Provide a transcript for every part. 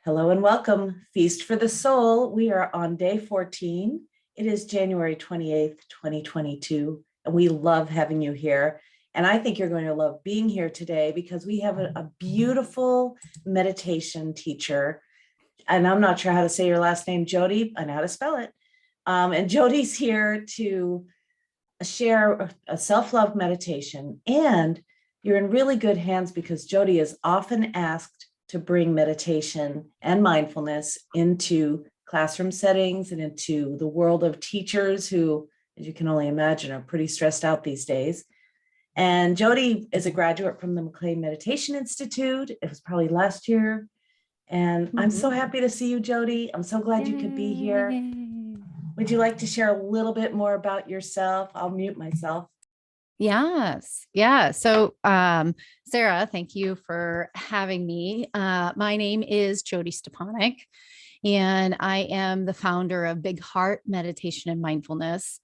Hello and welcome. Feast for the Soul. We are on day 14. It is January 28th, 2022, and we love having you here. And I think you're going to love being here today because we have a beautiful meditation teacher. And I'm not sure how to say your last name, Jodi. I know how to spell it. And Jodi's here to share a self-love meditation. And you're in really good hands because Jodi is often asked to bring meditation and mindfulness into classroom settings and into the world of teachers who, as you can only imagine, are pretty stressed out these days. And Jodi is a graduate from the McLean Meditation Institute. It was probably last year. And I'm so happy to see you, Jodi. I'm so glad you could be here. Would you like to share a little bit more about yourself? I'll mute myself. Yes. Yeah. So, Sarah, thank you for having me. My name is Jodi Stepanek, and I am the founder of Big Heart Meditation and Mindfulness.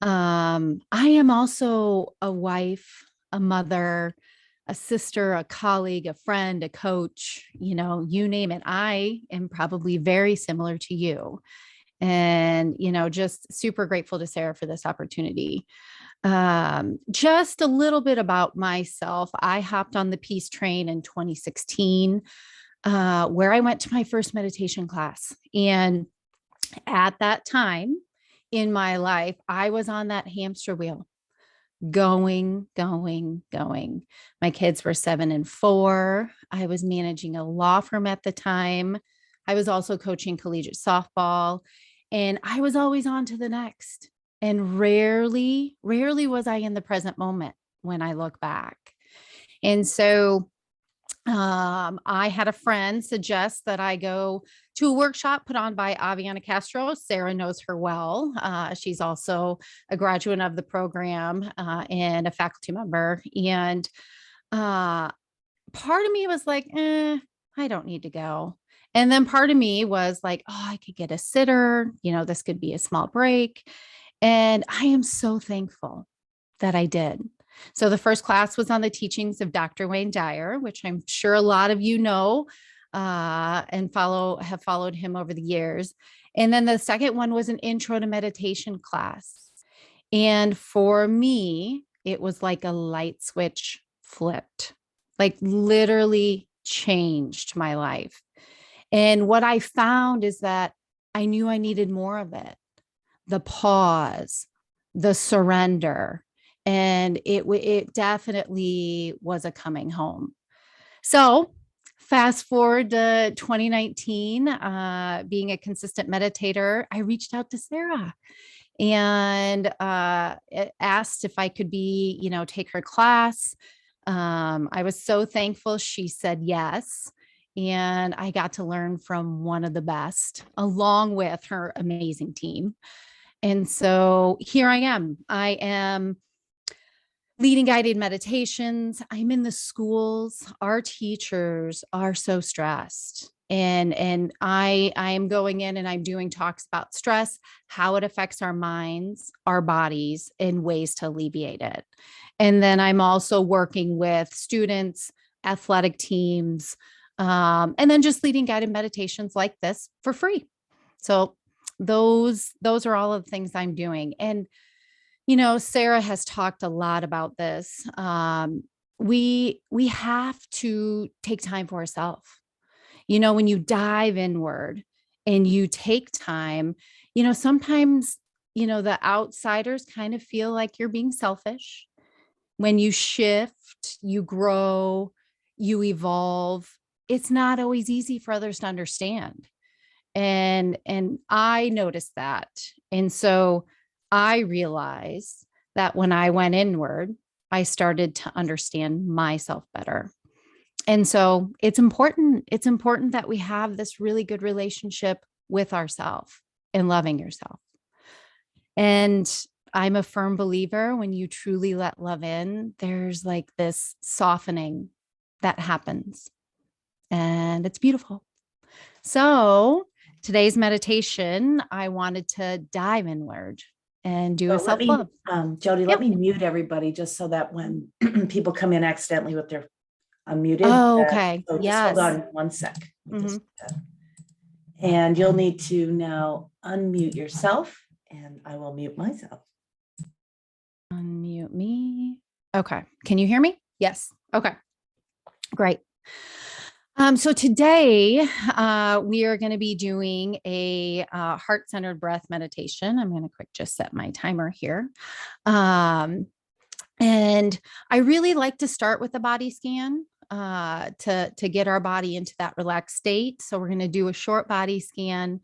I am also a wife, a mother, a sister, a colleague, a friend, a coach, you name it. I am probably very similar to you. And, just super grateful to Sarah for this opportunity. Just a little bit about myself. I hopped on the peace train in 2016, where I went to my first meditation class. And at that time in my life, I was on that hamster wheel, going. My kids were 7 and 4. I was managing a law firm at the time. I was also coaching collegiate softball, and I was always on to the next. And rarely was I in the present moment when I look back. And so I had a friend suggest that I go to a workshop put on by Aviana Castro. Sarah knows her well. She's also a graduate of the program and a faculty member. And part of me was like, I don't need to go. And then part of me was like, oh, I could get a sitter. This could be a small break. And I am so thankful that I did. So the first class was on the teachings of Dr. Wayne Dyer, which I'm sure a lot of you know and have followed him over the years. And then the second one was an intro to meditation class. And for me, it was like a light switch flipped, like literally changed my life. And what I found is that I knew I needed more of it. The pause, the surrender, and it definitely was a coming home. So fast forward to 2019, being a consistent meditator, I reached out to Sarah and asked if I could take her class. I was so thankful she said yes. And I got to learn from one of the best, along with her amazing team. And so here I am. I am leading guided meditations. I'm in the schools. Our teachers are so stressed. And I am going in and I'm doing talks about stress, how it affects our minds, our bodies, and ways to alleviate it. And then I'm also working with students, athletic teams, and then just leading guided meditations like this for free. So those are all of the things I'm doing. And, Sarah has talked a lot about this. We have to take time for ourselves. When you dive inward and you take time, sometimes, the outsiders kind of feel like you're being selfish. When you shift, you grow, you evolve. It's not always easy for others to understand. And I noticed that. And so I realized that when I went inward, I started to understand myself better. And so it's important that we have this really good relationship with ourselves and loving yourself. And I'm a firm believer when you truly let love in, there's like this softening that happens. And it's beautiful. So today's meditation, I wanted to dive inward and do a self-love. Jodi, let me mute everybody just so that when people come in accidentally with their unmuted. Oh, okay. So just Yes. hold on one sec. Mhm. And you'll need to now unmute yourself, and I will mute myself. Unmute me. Okay. Can you hear me? Yes. Okay. Great. So today we are going to be doing a heart-centered breath meditation. I'm going to quick just set my timer here. And I really like to start with a body scan to get our body into that relaxed state. So we're going to do a short body scan.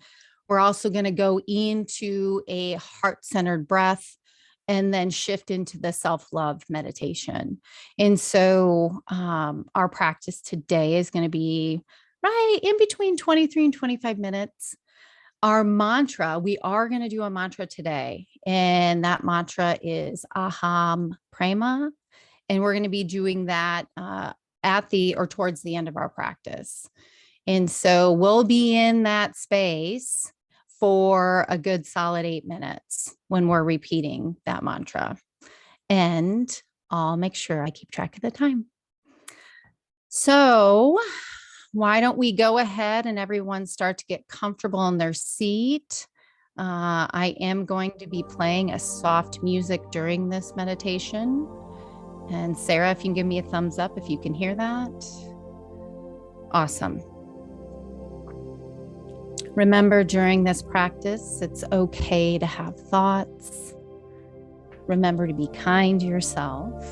We're also going to go into a heart-centered breath and then shift into the self-love meditation. And so our practice today is going to be right in between 23 and 25 minutes. Our mantra, we are going to do a mantra today, and that mantra is Aham Prema. And we're going to be doing that at the or towards the end of our practice. And so we'll be in that space for a good solid 8 minutes when we're repeating that mantra. And I'll make sure I keep track of the time. So why don't we go ahead and everyone start to get comfortable in their seat. I am going to be playing a soft music during this meditation. And Sarah, if you can give me a thumbs up if you can hear that. Awesome. Remember, during this practice, it's okay to have thoughts. Remember to be kind to yourself.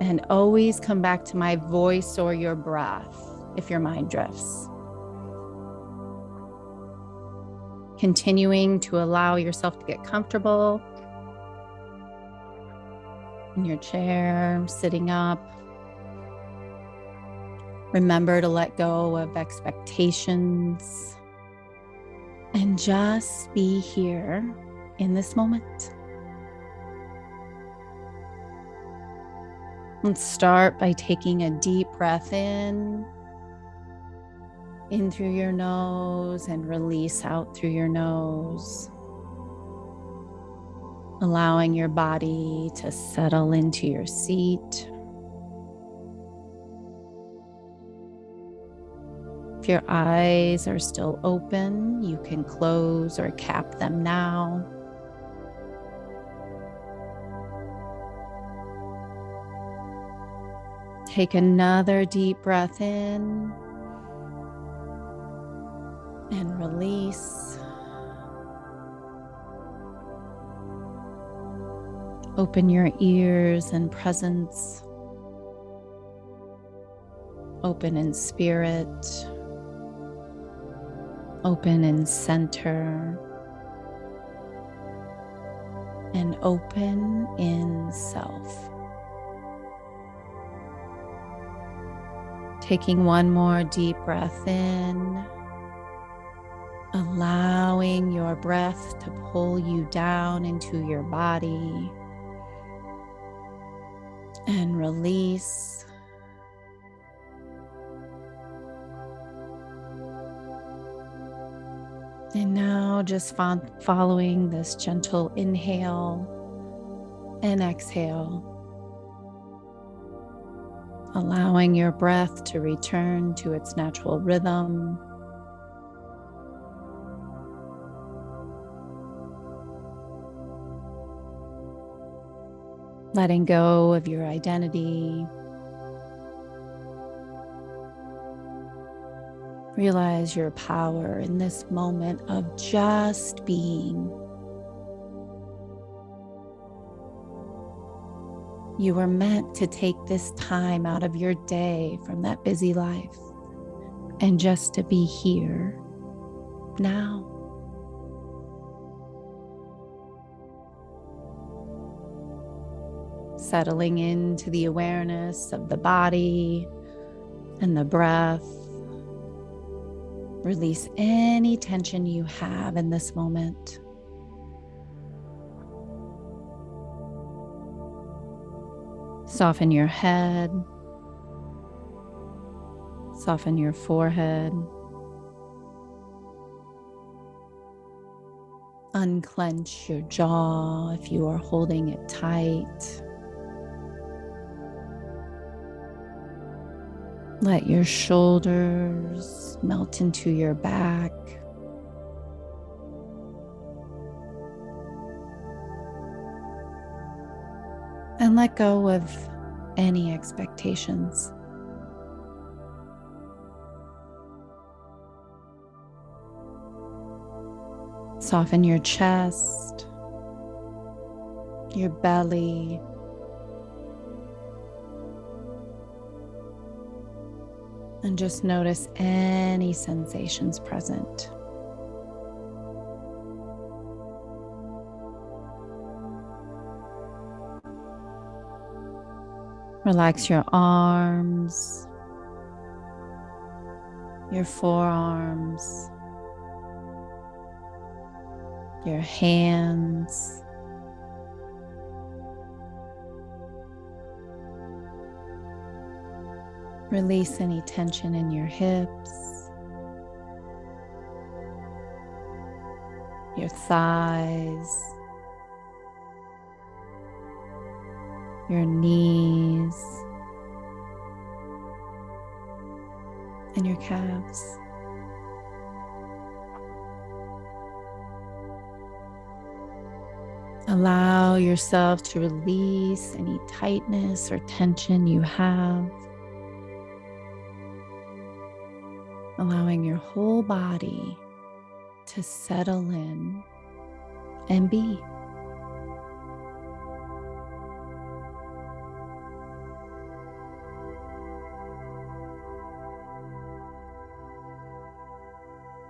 And always come back to my voice or your breath if your mind drifts. Continuing to allow yourself to get comfortable in your chair, sitting up. Remember to let go of expectations and just be here in this moment. Let's start by taking a deep breath in through your nose and release out through your nose. Allowing your body to settle into your seat. If your eyes are still open, you can close or cap them now. Take another deep breath in and release. Open your ears and presence. Open in spirit. Open in center. And open in self. Taking one more deep breath in, allowing your breath to pull you down into your body, and release. And now just following this gentle inhale and exhale. Allowing your breath to return to its natural rhythm. Letting go of your identity. Realize your power in this moment of just being. You were meant to take this time out of your day from that busy life and just to be here now. Settling into the awareness of the body and the breath. Release any tension you have in this moment. Soften your head. Soften your forehead. Unclench your jaw if you are holding it tight. Let your shoulders melt into your back. And let go of any expectations. Soften your chest, your belly, and just notice any sensations present. Relax your arms, your forearms, your hands, release any tension in your hips, your thighs, your knees, and your calves. Allow yourself to release any tightness or tension you have, allowing your whole body to settle in and be.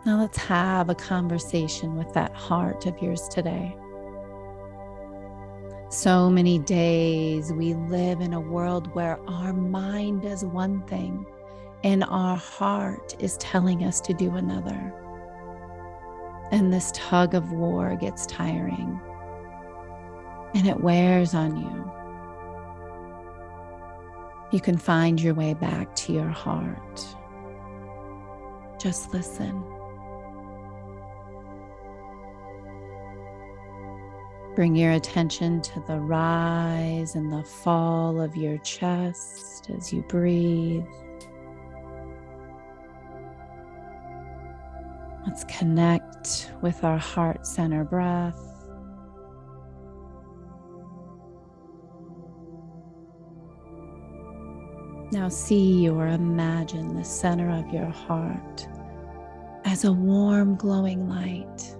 Now let's have a conversation with that heart of yours today. So many days we live in a world where our mind does one thing and our heart is telling us to do another. And this tug of war gets tiring and it wears on you. You can find your way back to your heart. Just listen. Bring your attention to the rise and the fall of your chest as you breathe. Let's connect with our heart center breath. Now see or imagine the center of your heart as a warm, glowing light.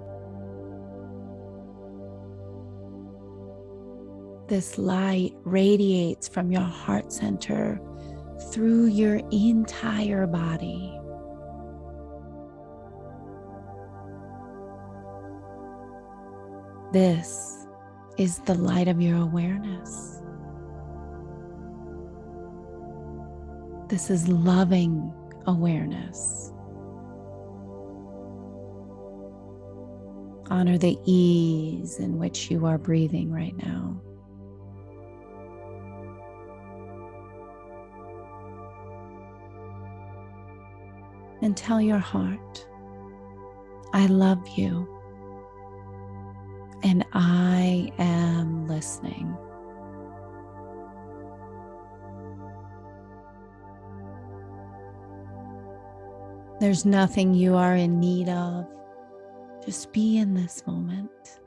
This light radiates from your heart center through your entire body. This is the light of your awareness. This is loving awareness. Honor the ease in which you are breathing right now. And tell your heart, I love you, and I am listening. There's nothing you are in need of. Just be in this moment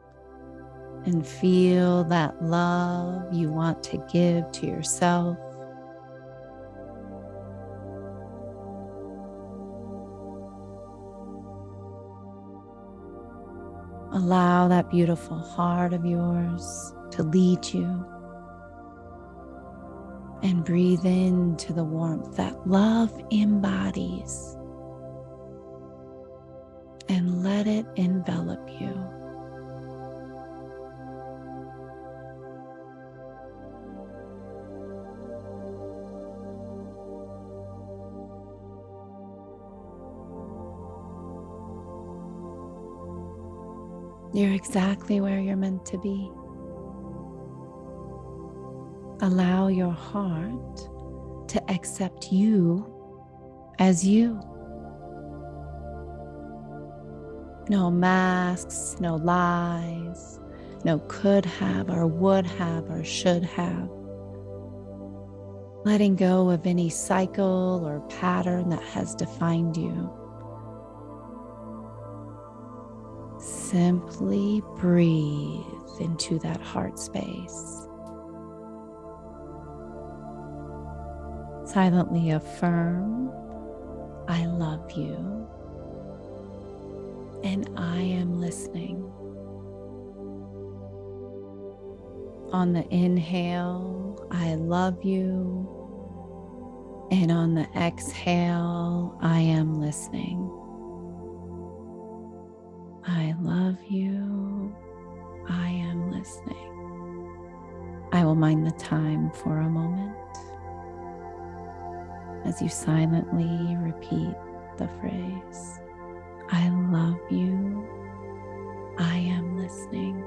and feel that love you want to give to yourself. Allow that beautiful heart of yours to lead you. And breathe into the warmth that love embodies. And let it envelop you. You're exactly where you're meant to be. Allow your heart to accept you as you. No masks, no lies, no could have or would have or should have. letting go of any cycle or pattern that has defined you. Simply breathe into that heart space. Silently affirm, I love you, and I am listening. On the inhale, I love you. And on the exhale, I am listening. I love you. I am listening. I will mind the time for a moment as you silently repeat the phrase, I love you. I am listening.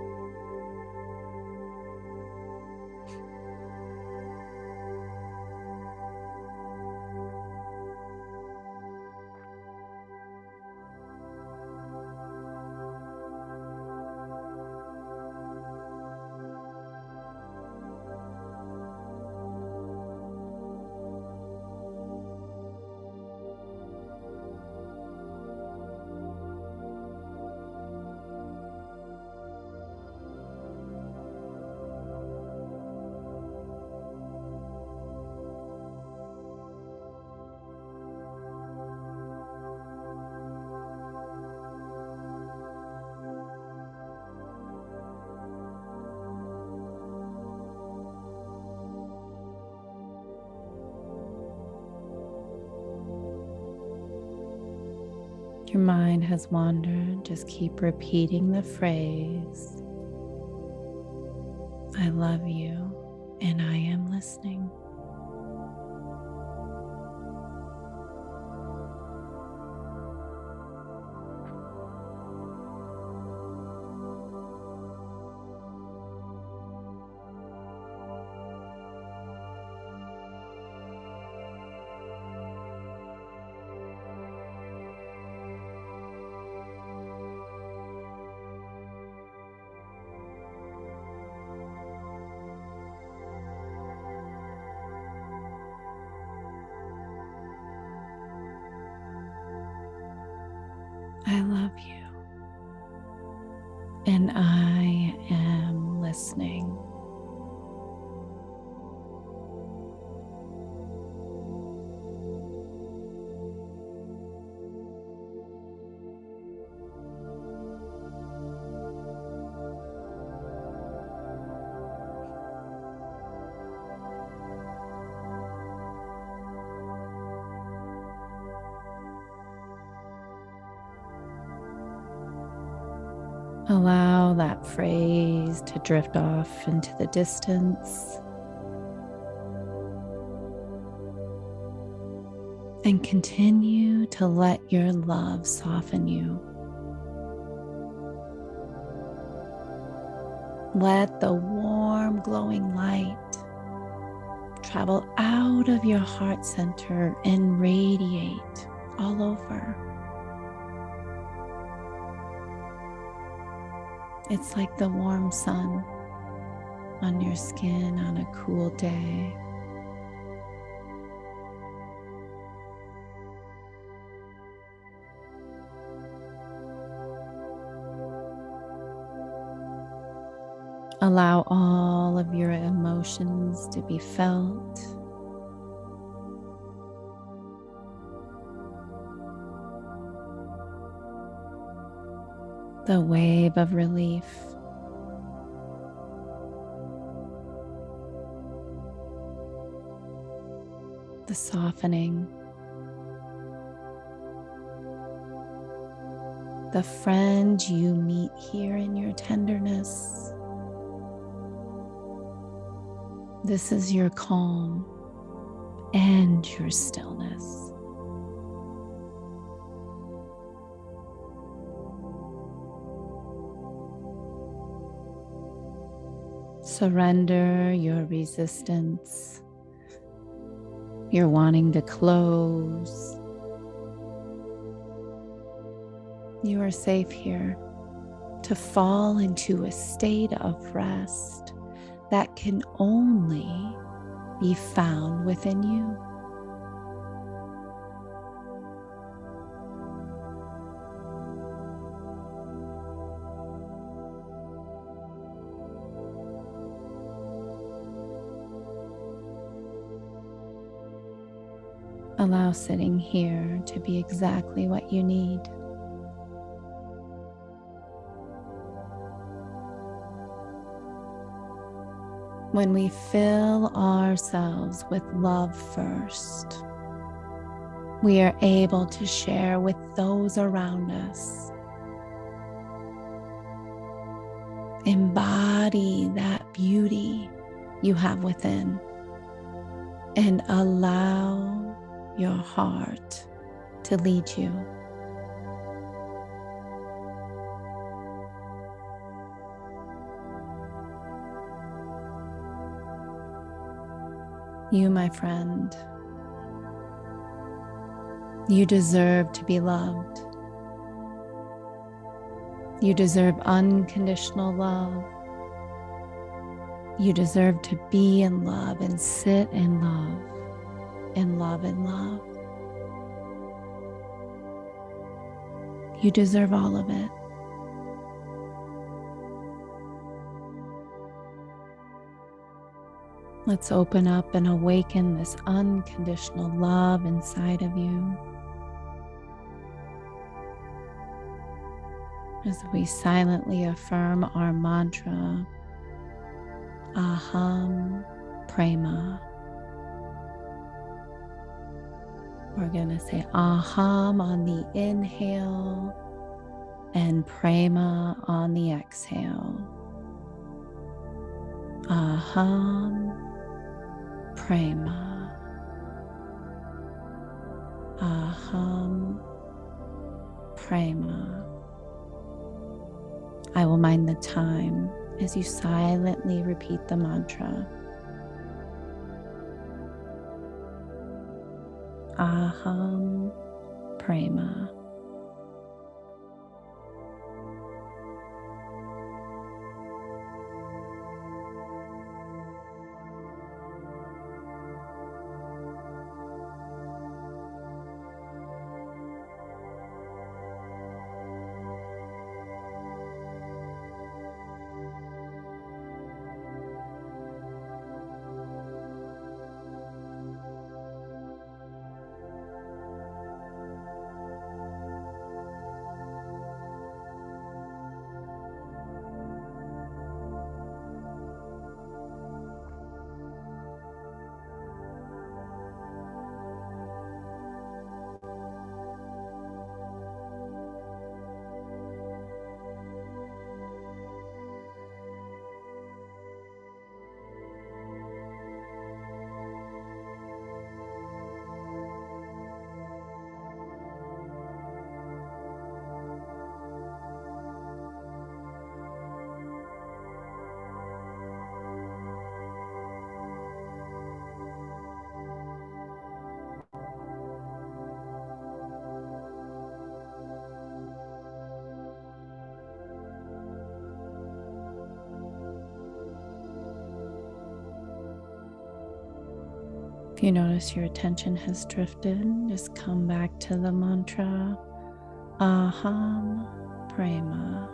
Your mind has wandered, just keep repeating the phrase, I love you and I am listening. I love you and I am listening. Allow that phrase to drift off into the distance and continue to let your love soften you. Let the warm, glowing light travel out of your heart center and radiate all over. It's like the warm sun on your skin on a cool day. Allow all of your emotions to be felt. The wave of relief. The softening. The friend you meet here in your tenderness. This is your calm and your stillness. Surrender your resistance, your wanting to close. You are safe here to fall into a state of rest that can only be found within you. Allow sitting here to be exactly what you need. When we fill ourselves with love first, we are able to share with those around us. Embody that beauty you have within and allow your heart to lead you. You, my friend, you deserve to be loved. You deserve unconditional love. You deserve to be in love and sit in love, in love and love. You deserve all of it. Let's open up and awaken this unconditional love inside of you as we silently affirm our mantra, Aham Prema. We're going to say Aham on the inhale and Prema on the exhale. Aham Prema. Aham Prema. I will mind the time as you silently repeat the mantra. Aham Prema. If you notice your attention has drifted, just come back to the mantra, Aham Prema.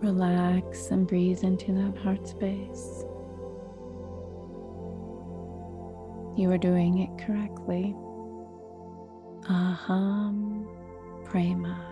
Relax and breathe into that heart space. You are doing it correctly. Aham Prema.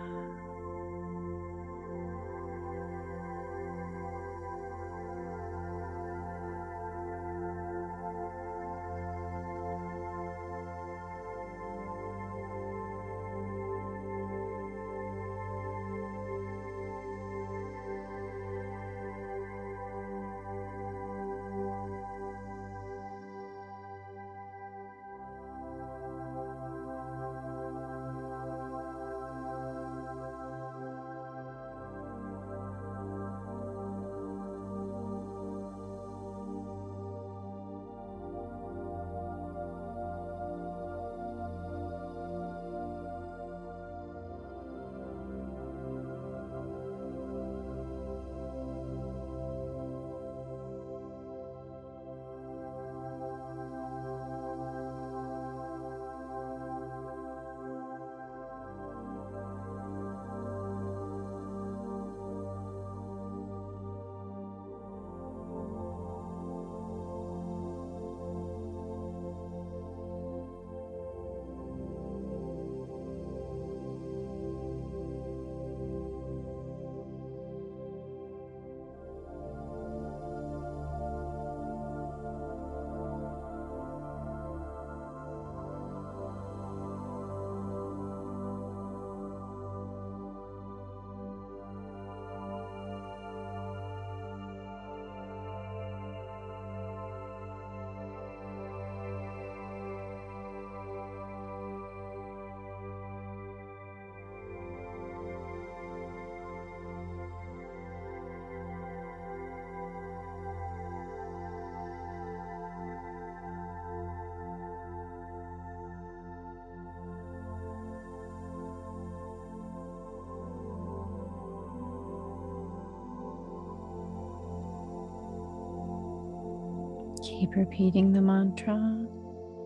Keep repeating the mantra,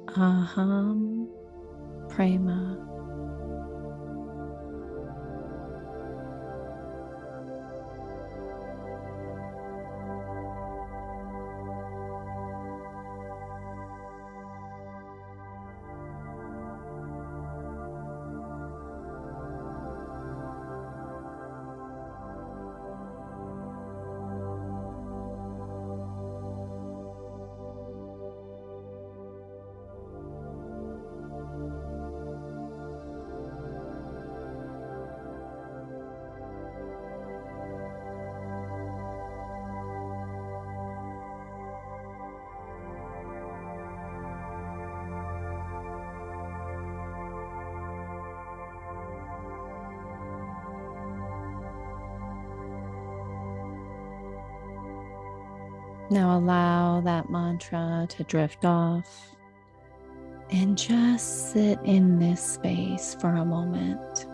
Aham Prema. Now allow that mantra to drift off and just sit in this space for a moment.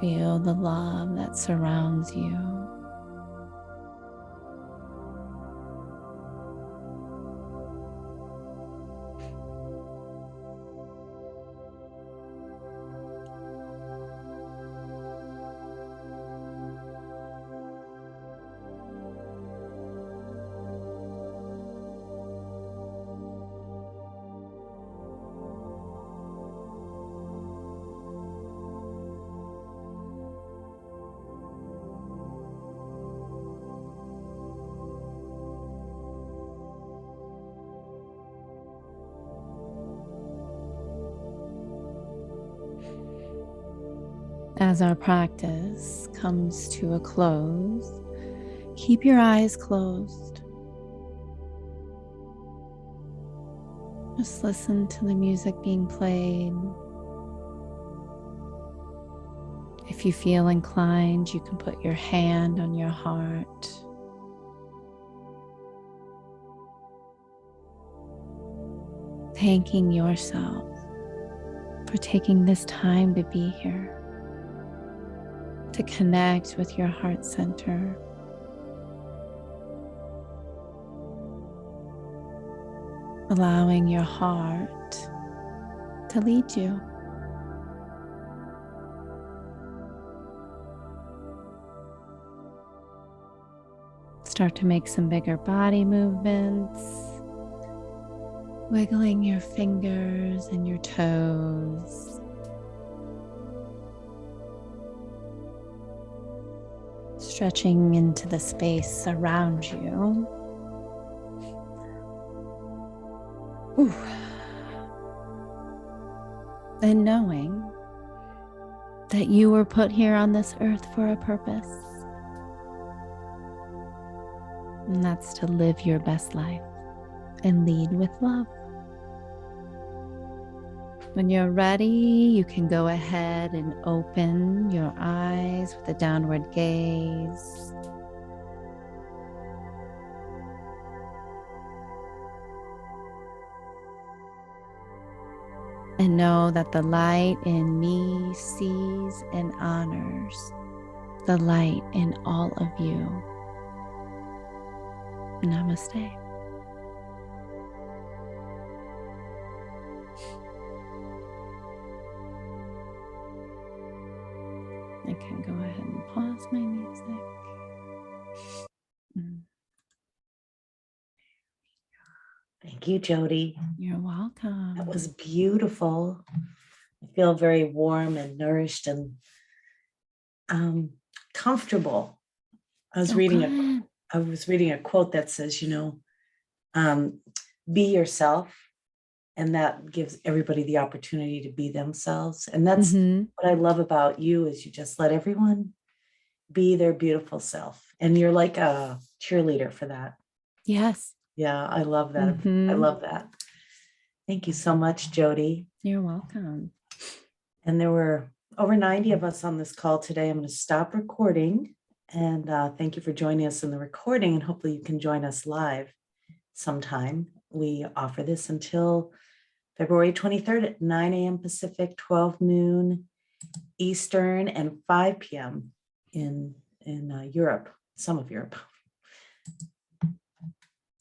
Feel the love that surrounds you. As our practice comes to a close, keep your eyes closed. Just listen to the music being played. If you feel inclined, you can put your hand on your heart. Thanking yourself for taking this time to be here, to connect with your heart center. allowing your heart to lead you. Start to make some bigger body movements, wiggling your fingers and your toes. Stretching into the space around you. Ooh. And knowing that you were put here on this earth for a purpose. And that's to live your best life and lead with love. When you're ready, you can go ahead and open your eyes with a downward gaze. And know that the light in me sees and honors the light in all of you. Namaste. I can go ahead and pause my music. Thank you, Jodi. You're welcome. That was beautiful. I feel very warm and nourished and comfortable. I was reading a quote that says, be yourself, and that gives everybody the opportunity to be themselves. And that's what I love about you, is you just let everyone be their beautiful self. And you're like a cheerleader for that. Yes. Yeah, I love that. I love that. Thank you so much, Jodi. You're welcome. And there were over 90 of us on this call today. I'm going to stop recording, and thank you for joining us in the recording, and hopefully you can join us live sometime. We offer this until February 23rd at 9 a.m. Pacific, 12 noon Eastern, and 5 p.m. in Europe, some of Europe.